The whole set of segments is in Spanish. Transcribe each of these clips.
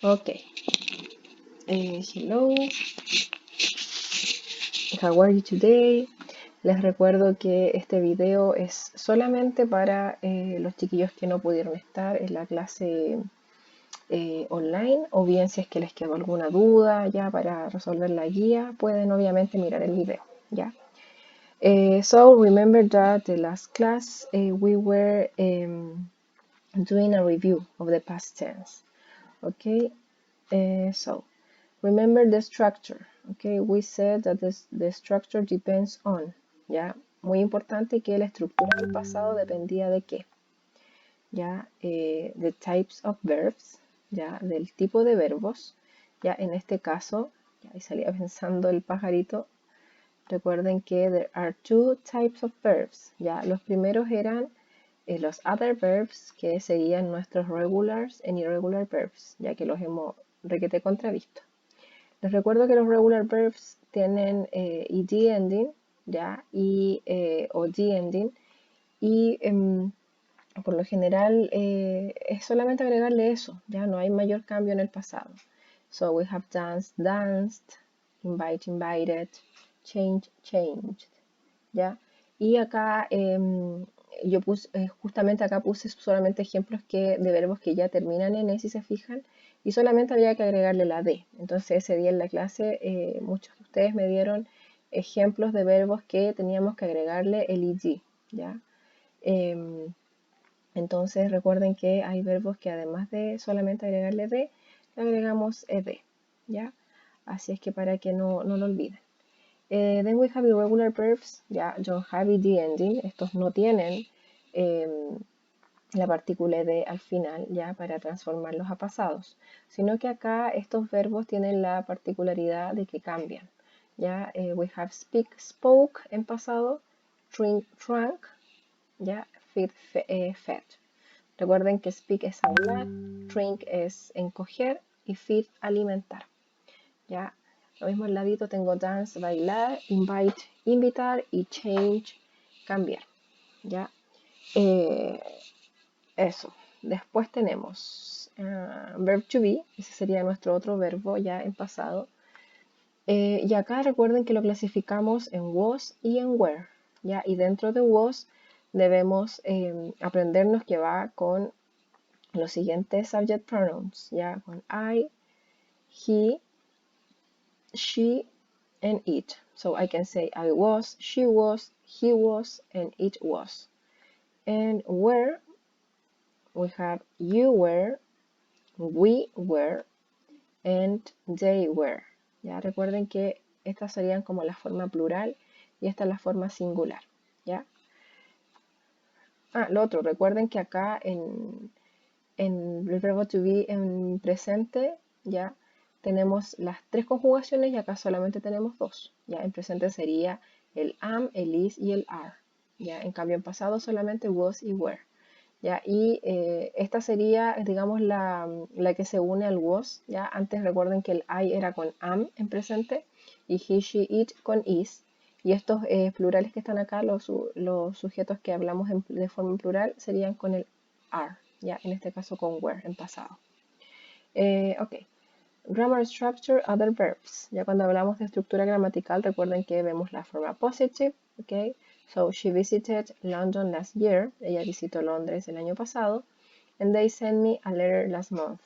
Ok, hello, how are you today? Les recuerdo que este video es solamente para los chiquillos que no pudieron estar en la clase online, o bien si es que les quedó alguna duda ya para resolver la guía, pueden obviamente mirar el video, ¿ya? So remember that the last class we were doing a review of the past tense, okay? So remember the structure, okay? We said that the structure depends on, ¿ya? Muy importante que la estructura del pasado dependía de qué, ¿ya? The types of verbs, ¿ya? Del tipo de verbos, ¿ya? En este caso, ya ahí salía pensando el pajarito, recuerden que there are two types of verbs, ¿ya? Los primeros eran los other verbs, que serían nuestros regulars and irregular verbs, ya que los hemos requete contravisto. Les recuerdo que los regular verbs tienen ed ending, ¿ya? Y, o d ending, y por lo general es solamente agregarle eso, ya no hay mayor cambio en el pasado. So we have danced, danced, invite, invited, change, changed, ¿ya? Y acá yo puse, justamente acá puse solamente ejemplos de verbos que ya terminan en E, si se fijan, y solamente había que agregarle la D. Entonces ese día en la clase muchos de ustedes me dieron ejemplos de verbos que teníamos que agregarle el ed, ¿ya? Entonces recuerden que hay verbos que además de solamente agregarle D, le agregamos ed, ¿ya? Así es que para que no lo olviden. Then we have irregular verbs, ya, don't have ed ending, estos no tienen la partícula ed al final, ya, para transformarlos a pasados, sino que acá estos verbos tienen la particularidad de que cambian, ya. We have speak, spoke en pasado, drink, drank, ya, feed, fed. Recuerden que speak es hablar, drink es encoger y feed alimentar, ya. Lo mismo al ladito tengo dance, bailar, invite, invitar, y change, cambiar, ya. Eso. Después tenemos verb to be, ese sería nuestro otro verbo ya en pasado. Y acá recuerden que lo clasificamos en was y en were, ya. Y dentro de was debemos aprendernos que va con los siguientes subject pronouns, ya, con I, he, she, and it. So I can say I was, she was, he was, and it was. And were, we have you were, we were, and they were. Ya recuerden que estas serían como la forma plural y esta es la forma singular, ¿ya? Lo otro, recuerden que acá en el verbo to be en presente, ya tenemos las tres conjugaciones y acá solamente tenemos dos, ya. En presente sería el am, el is y el are, ya. En cambio en pasado solamente was y were, ya. Y esta sería, digamos, la que se une al was, ya. Antes recuerden que el I era con am en presente y he, she, it con is. Y estos plurales que están acá, los sujetos que hablamos de forma plural, serían con el are, ya, en este caso con were en pasado. Ok, grammar structure, other verbs. Ya cuando hablamos de estructura gramatical, recuerden que vemos la forma positive, ok. So she visited London last year. Ella visitó Londres el año pasado. And they sent me a letter last month.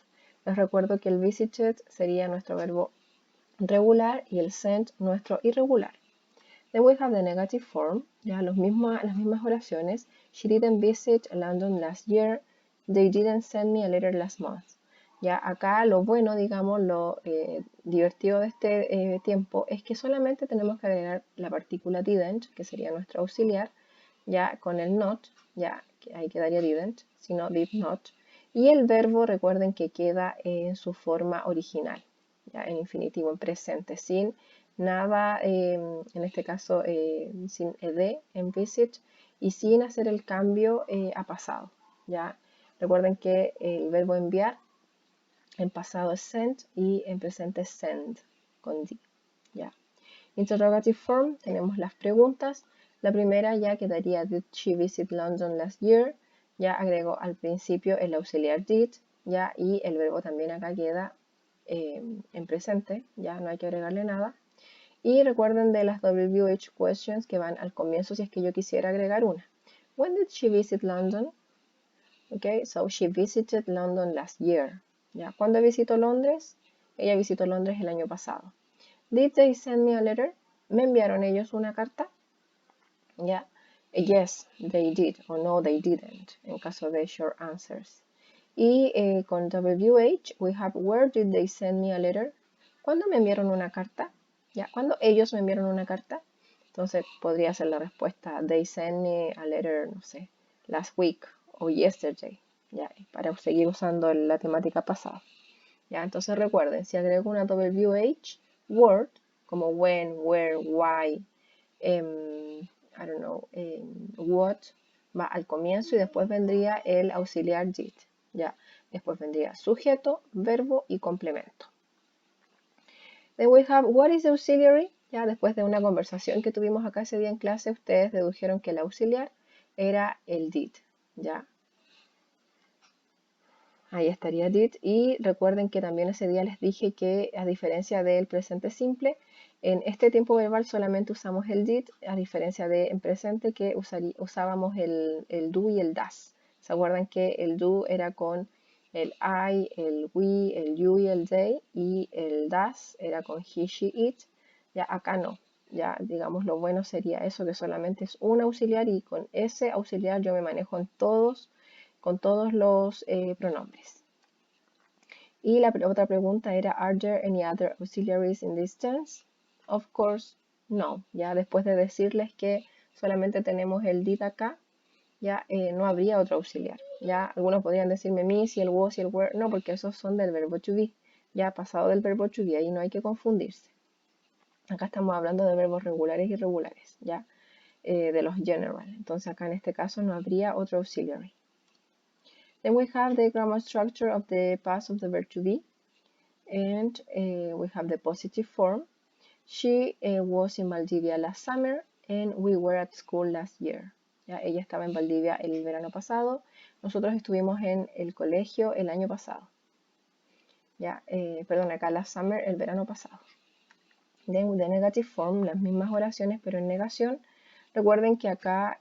Les recuerdo que el visited sería nuestro verbo regular y el sent nuestro irregular. Then we have the negative form, ya las mismas oraciones. She didn't visit London last year. They didn't send me a letter last month. Ya acá lo bueno, digamos, lo divertido de este tiempo es que solamente tenemos que agregar la partícula didn't, que sería nuestro auxiliar, ya con el not, ya que ahí quedaría didn't, sino did not. Y el verbo, recuerden que queda en su forma original, ya en infinitivo, en presente, sin nada, en este caso sin ed en visit y sin hacer el cambio a pasado, ya. Recuerden que el verbo enviar en pasado es sent y en presente es send con d, ya. Interrogative form, tenemos las preguntas. La primera ya quedaría did she visit London last year, ya agrego al principio el auxiliar did, ya, y el verbo también acá queda en presente, ya no hay que agregarle nada. Y recuerden de las WH questions que van al comienzo si es que yo quisiera agregar una. When did she visit London? Okay, so she visited London last year. ¿Ya? ¿Cuándo visitó Londres? Ella visitó Londres el año pasado. Did they send me a letter? ¿Me enviaron ellos una carta? ¿Ya? Yes, they did, o no, they didn't, en caso de short answers. Y con WH, we have where did they send me a letter? ¿Cuándo me enviaron una carta? ¿Ya? ¿Cuándo ellos me enviaron una carta? Entonces podría ser la respuesta, they sent me a letter, no sé, last week o yesterday, ¿ya? Para seguir usando la temática pasada. ¿Ya? Entonces recuerden, si agrego una WH word, como when, where, why, I don't know, what, va al comienzo y después vendría el auxiliar did, ¿ya? Después vendría sujeto, verbo y complemento. Then we have, what is the auxiliary? Ya después de una conversación que tuvimos acá ese día en clase, ustedes dedujeron que el auxiliar era el did, ¿ya? Ahí estaría did. Y recuerden que también ese día les dije que a diferencia del presente simple, en este tiempo verbal solamente usamos el did, a diferencia de en presente que usábamos el do y el das. ¿Se acuerdan que el do era con el I, el we, el you y el they? Y el das era con he, she, it. Ya acá no. Ya digamos lo bueno sería eso, que solamente es un auxiliar y con ese auxiliar yo me manejo con todos los pronombres. Y la otra pregunta era, ¿Are there any other auxiliaries in this tense? Of course, no. Ya después de decirles que solamente tenemos el did acá, ya no habría otro auxiliar. Ya algunos podrían decirme me, si el was y el were. No, porque esos son del verbo to be. Ya pasado del verbo to be, ahí no hay que confundirse. Acá estamos hablando de verbos regulares y irregulares, ya de los general. Entonces acá en este caso no habría otro auxiliary. Then we have the grammar structure of the past of the verb to be, and we have the positive form. She was in Valdivia last summer, and we were at school last year. ¿Ya? Ella estaba en Valdivia el verano pasado, nosotros estuvimos en el colegio el año pasado. ¿Ya? Perdón, acá last summer, el verano pasado. Then the negative form, las mismas oraciones, pero en negación. Recuerden que acá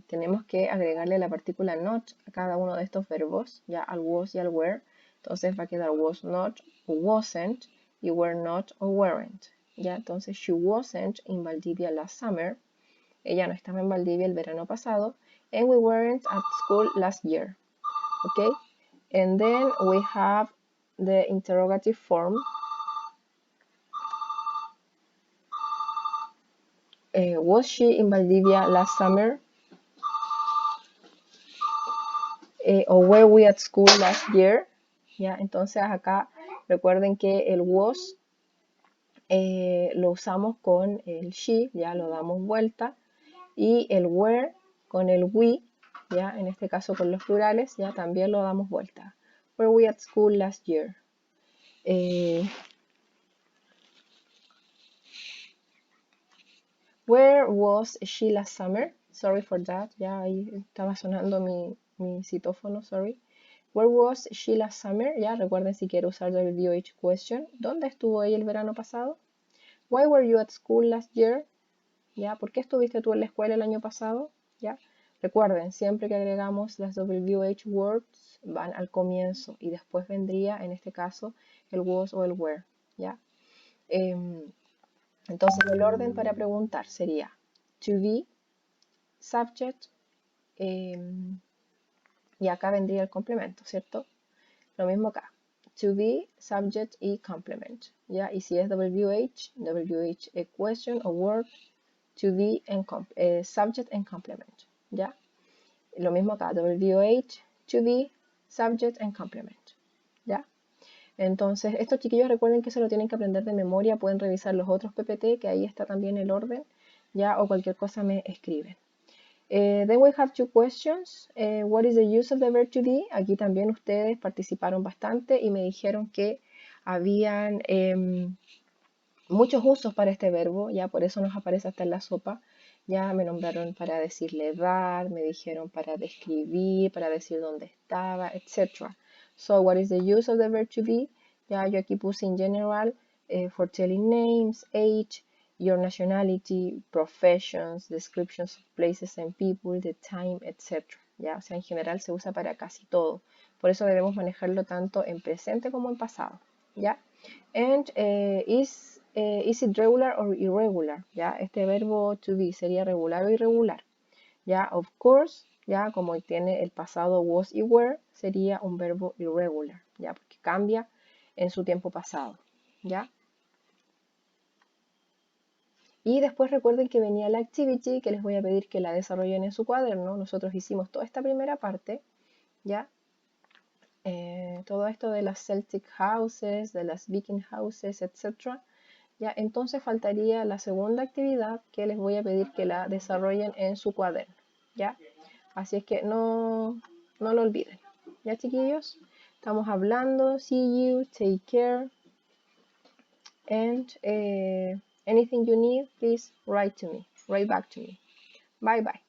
tenemos que agregarle la partícula not a cada uno de estos verbos, ya al was y al were. Entonces va a quedar was not o wasn't y were not o weren't. Ya, entonces she wasn't in Valdivia last summer. Ella no estaba en Valdivia el verano pasado. And we weren't at school last year. Okay? And then we have the interrogative form. Was she in Valdivia last summer? Or were we at school last year? ¿Ya? Entonces acá recuerden que el was lo usamos con el she, ya lo damos vuelta, y el were con el we, ya en este caso con los plurales, ya también lo damos vuelta. Were we at school last year? Where was she last summer? Sorry for that, ya ahí estaba sonando mi citófono, sorry. Where was she last summer? Ya recuerden si quiero usar el VOH question. ¿Dónde estuvo ella el verano pasado? Why were you at school last year? ¿Ya? ¿Por qué estuviste tú en la escuela el año pasado? ¿Ya? Recuerden, siempre que agregamos las WH words van al comienzo y después vendría, en este caso, el was o el were. ¿Ya? Entonces el orden para preguntar sería to be, subject, y acá vendría el complemento, ¿cierto? Lo mismo acá. To be, subject y complement. ¿Ya? Y si es WH, WH a question o word, to be and subject and complement. ¿Ya? Lo mismo acá. WH, to be, subject and complement. ¿Ya? Entonces, estos chiquillos recuerden que se lo tienen que aprender de memoria. Pueden revisar los otros PPT, que ahí está también el orden. ¿Ya? O cualquier cosa me escriben. Then we have two questions. What is the use of the verb to be? Aquí también ustedes participaron bastante y me dijeron que habían muchos usos para este verbo, ya por eso nos aparece hasta en la sopa. Ya me nombraron para decirle dar, me dijeron para describir, para decir dónde estaba, etc. So, what is the use of the verb to be? Ya, yo aquí puse in general for telling names, age, your nationality, professions, descriptions of places and people, the time, etc. Ya, o sea, en general se usa para casi todo. Por eso debemos manejarlo tanto en presente como en pasado. ¿Ya? And is it regular or irregular? ¿Ya? Este verbo to be sería regular o irregular. ¿Ya? Of course, ya como tiene el pasado was y were, sería un verbo irregular, ¿ya? Porque cambia en su tiempo pasado, ¿ya? Y después recuerden que venía la activity, que les voy a pedir que la desarrollen en su cuaderno. Nosotros hicimos toda esta primera parte, ¿ya? Todo esto de las Celtic houses, de las Viking houses, etc. ¿Ya? Entonces faltaría la segunda actividad que les voy a pedir que la desarrollen en su cuaderno, ¿ya? Así es que no lo olviden. ¿Ya, chiquillos? Estamos hablando. See you, take care, and anything you need, please write back to me. Bye bye.